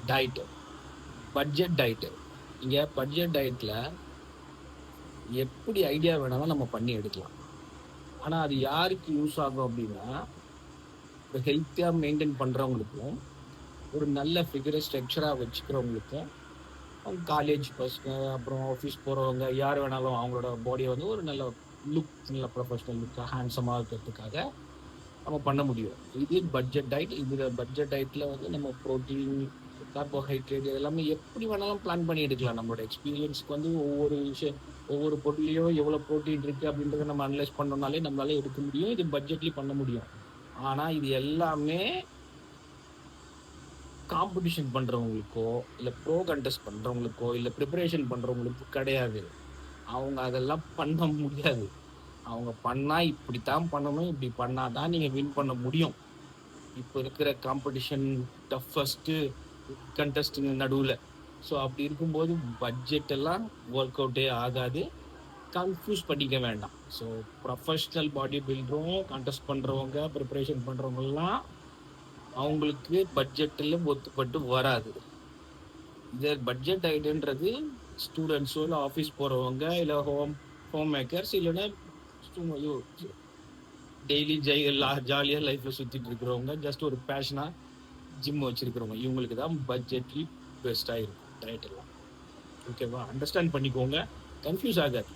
Diet, budget diet. இங்க budget டயட்ல எப்படி ஐடியா வேணாலும் நம்ம பண்ணி எடுக்கலாம். ஆனா அது யாருக்கு யூஸ் ஆகும் அப்படின்னா, ஒரு ஹெல்த்தியா மெயின்டைன் பண்றவங்களுக்கும், ஒரு நல்ல ஃபிகரை ஸ்ட்ரக்சரா வச்சுக்கிறவங்களுக்கும், அவங்க காலேஜ் பசங்க, அப்புறம் ஆஃபீஸ் போறவங்க, யார் வேணாலும் அவங்களோட பாடியை வந்து ஒரு நல்ல லுக், நல்ல ப்ரொஃபஷனல் லுக்கா, ஹேண்ட்ஸமா இருக்கிறதுக்காக நம்ம பண்ண முடியும். இது பட்ஜெட் டயட். இதுல பட்ஜெட் டயட்ல வந்து நம்ம புரோட்டீன், கார்போஹைட்ரேட் எல்லாமே எப்படி வேணாலும் பிளான் பண்ணி எடுக்கலாம். நம்மளோட எக்ஸ்பீரியன்ஸ்க்கு வந்து ஒவ்வொரு பொருள்லயும் எவ்வளவு புரோட்டீன் இருக்கு அப்படின்றத நம்ம அனலைஸ் பண்ணோம்னாலே நம்மளால எடுக்க முடியும். இது பட்ஜெட்லயும் பண்ண முடியும். ஆனா இது எல்லாமே காம்படிஷன் பண்றவங்களுக்கோ, இல்ல ப்ரோ கண்டெஸ்ட் பண்றவங்களுக்கோ, இல்ல ப்ரிப்பரேஷன் பண்றவங்களுக்கு கிடையாது. அவங்க அதெல்லாம் பண்ண முடியாது. அவங்க பண்ணா இப்படித்தான் பண்ணணும், இப்படி பண்ணாதான் நீங்க வின் பண்ண முடியும். இப்போ இருக்கிற காம்படிஷன் டஃபஸ்ட் கண்டெஸ்டிங் நடுவில். ஸோ அப்படி இருக்கும்போது பட்ஜெட் எல்லாம் ஒர்க் அவுட்டே ஆகாது. கன்ஃபியூஸ் பண்ணிக்க வேண்டாம். ஸோ ப்ரொஃபஷ்னல் பாடி பில்டரும் கண்டெஸ்ட் பண்ணுறவங்க, ப்ரிப்பரேஷன் பண்ணுறவங்கலாம் அவங்களுக்கு பட்ஜெட்டில் ஒத்துப்பட்டு வராது. இதே பட்ஜெட் ஐடின்றது ஸ்டூடெண்ட்ஸோ இல்லை ஆஃபீஸ் போகிறவங்க, இல்லை ஹோம் மேக்கர்ஸ், இல்லைன்னா டெய்லி ஜாலியாக லைஃப்பில் சுற்றிட்டு இருக்கிறவங்க, ஜஸ்ட் ஒரு பேஷனாக ஜிம் வச்சிருக்கிறவங்க, இவங்களுக்கு தான் பட்ஜெட்லி பெஸ்ட்டாக இருக்கும் டயட் எல்லாம். ஓகேவா? அண்டர்ஸ்டாண்ட் பண்ணிக்கோங்க, கன்ஃபியூஸ் ஆகாது.